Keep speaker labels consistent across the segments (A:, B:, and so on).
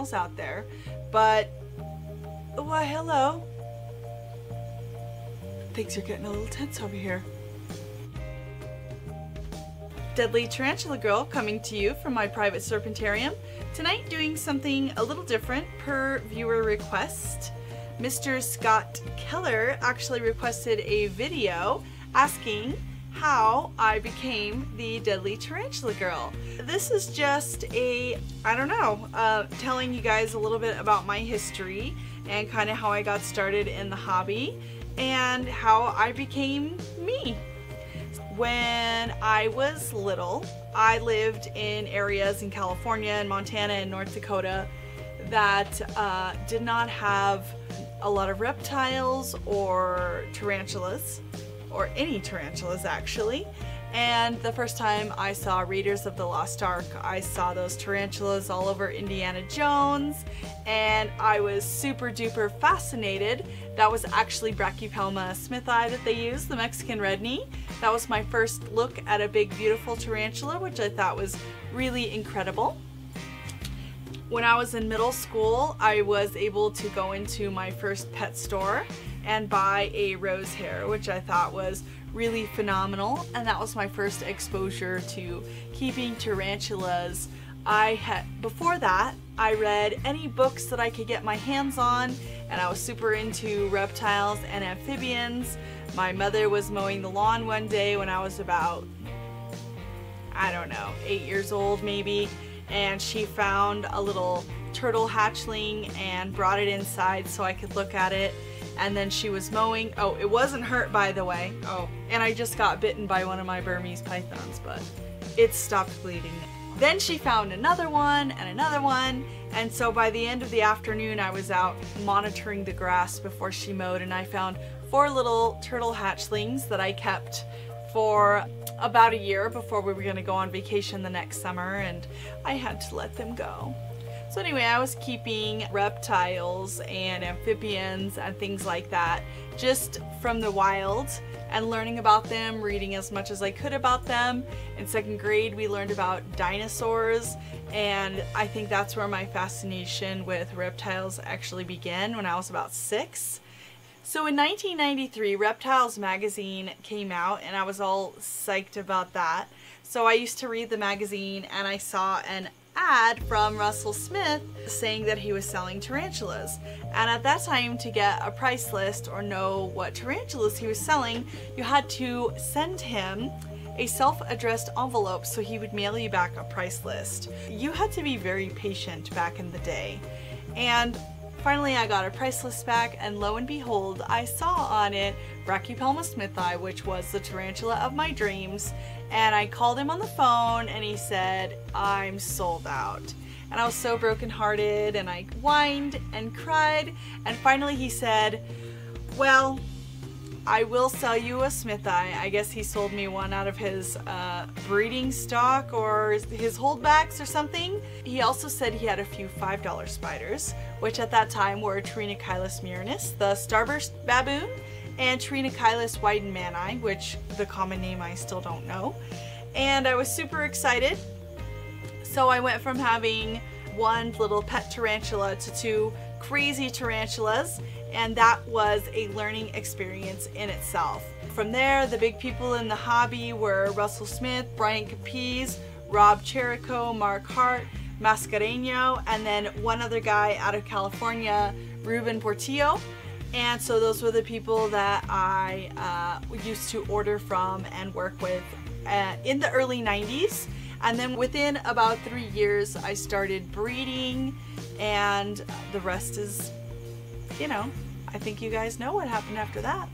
A: channels out there, but why, hello. Things are getting a little tense over here. Deadly Tarantula Girl coming to you from my private serpentarium. Tonight doing something a little different per viewer request. Mr. Scott Keller actually requested a video asking how I became the Deadly Tarantula Girl. This is just a, I don't know, telling you guys a little bit about my history and kind of how I got started in the hobby and how I became me. When I was little, I lived in areas in California and Montana and North Dakota that did not have a lot of reptiles or tarantulas, or any tarantulas actually. And the first time I saw Raiders of the Lost Ark, I saw those tarantulas all over Indiana Jones, and I was super duper fascinated. That was actually Brachypelma smithii that they used, the Mexican red knee. That was my first look at a big beautiful tarantula, which I thought was really incredible. When I was in middle school, I was able to go into my first pet store and buy a rose hair, which I thought was really phenomenal, and that was my first exposure to keeping tarantulas. Before that, I read any books that I could get my hands on, and I was super into reptiles and amphibians. My mother was mowing the lawn one day when I was about, I don't know, 8 years old maybe, and she found a little turtle hatchling and brought it inside so I could look at it. And then she was mowing. Oh, it wasn't hurt, by the way. Oh, and I just got bitten by one of my Burmese pythons, but it stopped bleeding. Then she found another one and another one, and so by the end of the afternoon I was out monitoring the grass before she mowed, and I found 4 little turtle hatchlings that I kept for about a year before we were going to go on vacation the next summer, and I had to let them go. So anyway, I was keeping reptiles and amphibians and things like that just from the wild and learning about them, reading as much as I could about them. In 2nd grade, we learned about dinosaurs, and I think that's where my fascination with reptiles actually began, when I was about 6. So in 1993, Reptiles magazine came out, and I was all psyched about that. So I used to read the magazine, and I saw an ad from Russell Smith saying that he was selling tarantulas, and at that time, to get a price list or know what tarantulas he was selling, you had to send him a self-addressed envelope so he would mail you back a price list. You had to be very patient back in the day, and finally I got a price list back, and lo and behold, I saw on it Brachypelma smithii, which was the tarantula of my dreams. And I called him on the phone, and he said, "I'm sold out." And I was so brokenhearted, and I whined and cried, and finally he said, "Well, I will sell you a smithii." I guess he sold me one out of his breeding stock or his holdbacks or something. He also said he had a few $5 spiders, which at that time were Trinachilus murinus, the starburst baboon, and Trinachilus weidenmanni, which the common name I still don't know. And I was super excited. So I went from having one little pet tarantula to 2 crazy tarantulas, and that was a learning experience in itself. From there, the big people in the hobby were Russell Smith, Brian Capiz, Rob Cherico, Mark Hart, Mascareño, and then one other guy out of California, Ruben Portillo. And so those were the people that I used to order from and work with in the early 90s. And then within about 3 years, I started breeding, and the rest is, you know, I think you guys know what happened after that.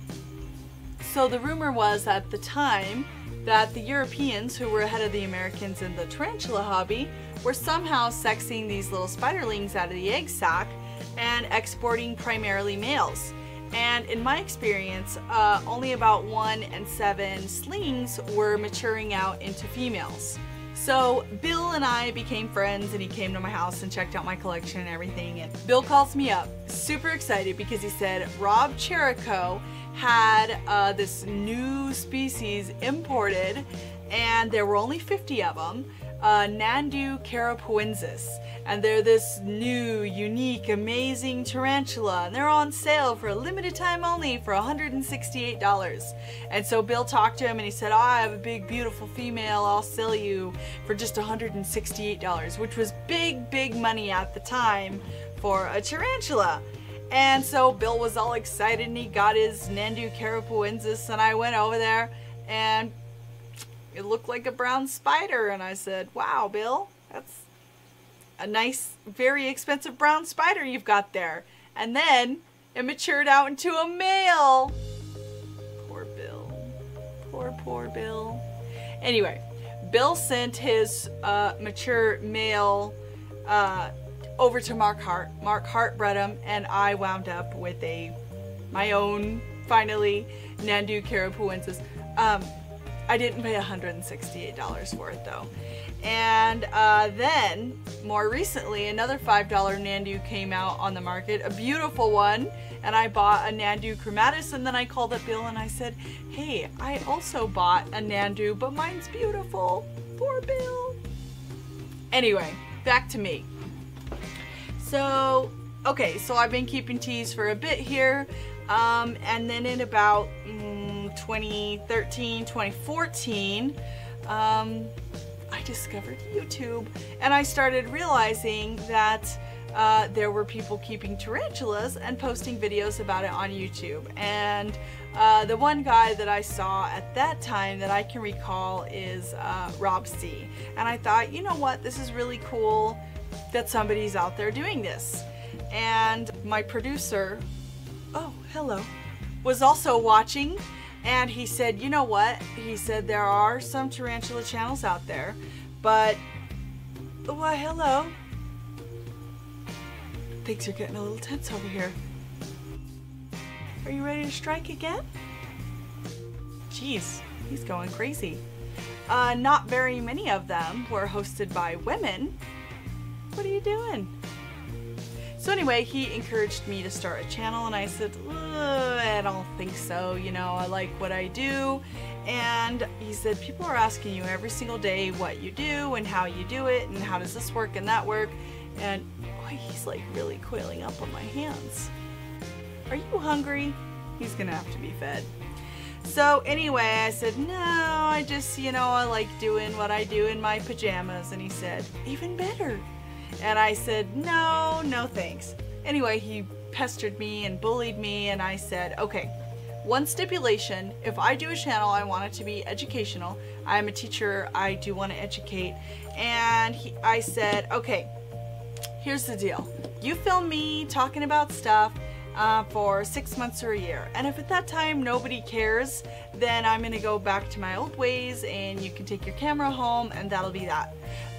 A: So the rumor was at the time that the Europeans, who were ahead of the Americans in the tarantula hobby, were somehow sexing these little spiderlings out of the egg sac and exporting primarily males. And in my experience, only about 1 in 7 slings were maturing out into females. So Bill and I became friends, and he came to my house and checked out my collection and everything. And Bill calls me up, super excited, because he said Rob Cherico had this new species imported, and there were only 50 of them, Nandu carapuensis, and they're this new, unique, amazing tarantula, and they're on sale for a limited time only for $168. And so Bill talked to him and he said, oh, I have a big beautiful female, I'll sell you for just $168, which was big money at the time for a tarantula. And so Bill was all excited and he got his Nandu carapuensis, and I went over there and it looked like a brown spider, and I said, wow, Bill, that's a nice, very expensive brown spider you've got there. And then it matured out into a male. Poor Bill. Poor Bill. Anyway, Bill sent his mature male over to Mark Hart. Mark Hart bred him, and I wound up with my own, finally, Nandu carapuensis. I didn't pay $168 for it though. And then, more recently, another $5 Nandu came out on the market, a beautiful one, and I bought a Nandu chromatus, and then I called up Bill and I said, hey, I also bought a Nandu, but mine's beautiful. Poor Bill. Anyway, back to me. So, okay, so I've been keeping teas for a bit here, and then in about 2013, 2014, I discovered YouTube, and I started realizing that there were people keeping tarantulas and posting videos about it on YouTube. And the one guy that I saw at that time that I can recall is Rob C. And I thought, you know what, this is really cool that somebody's out there doing this. And my producer, oh, hello, was also watching. And he said, you know what? He said, there are some tarantula channels out there, but, why, hello. Things are getting a little tense over here. Are you ready to strike again? Jeez, he's going crazy. Not very many of them were hosted by women. What are you doing? So anyway, he encouraged me to start a channel, and I said, I don't think so, you know, I like what I do. And he said, people are asking you every single day what you do and how you do it and how does this work and that work. And boy, he's like really coiling up on my hands. Are you hungry? He's gonna have to be fed. So anyway, I said, no, I just, you know, I like doing what I do in my pajamas. And he said, even better. And I said, no, no thanks. Anyway, he pestered me and bullied me, and I said, okay, one stipulation, if I do a channel, I want it to be educational. I'm a teacher, I do want to educate. And I said, okay, here's the deal. You film me talking about stuff for 6 months or a year. And if at that time nobody cares, then I'm gonna go back to my old ways and you can take your camera home and that'll be that.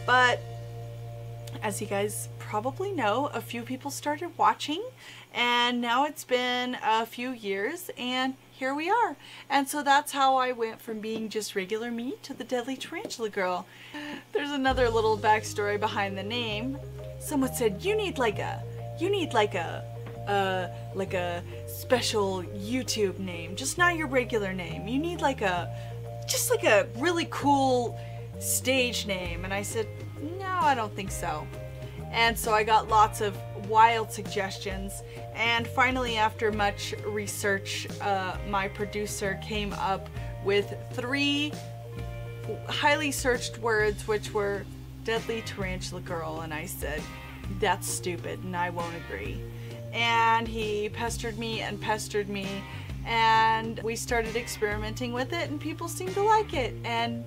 A: But as you guys probably know, a few people started watching, and now it's been a few years and here we are. And so that's how I went from being just regular me to the Deadly Tarantula Girl. There's another little backstory behind the name. Someone said, you need like a special YouTube name, just not your regular name. You need just like a really cool stage name. And I said, no, I don't think so. And so I got lots of wild suggestions, and finally, after much research, my producer came up with 3 highly searched words, which were Deadly Tarantula Girl. And I said, that's stupid and I won't agree. And he pestered me and pestered me, and we started experimenting with it, and people seemed to like it. And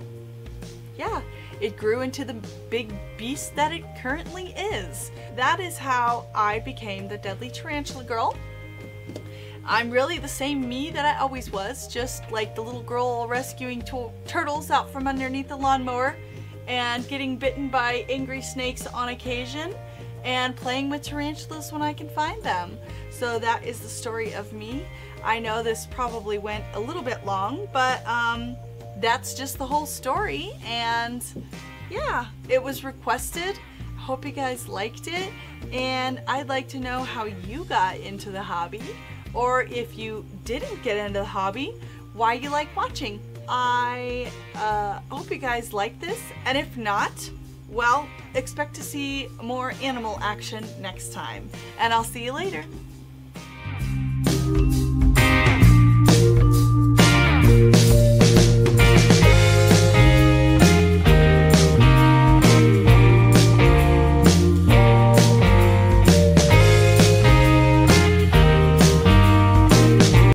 A: yeah, it grew into the big beast that it currently is. That is how I became the Deadly Tarantula Girl. I'm really the same me that I always was, just like the little girl rescuing turtles out from underneath the lawnmower and getting bitten by angry snakes on occasion and playing with tarantulas when I can find them. So that is the story of me. I know this probably went a little bit long, but that's just the whole story. And yeah, it was requested. Hope you guys liked it, and I'd like to know how you got into the hobby, or if you didn't get into the hobby, why you like watching. I hope you guys like this, and if not, well, expect to see more animal action next time. And I'll see you later.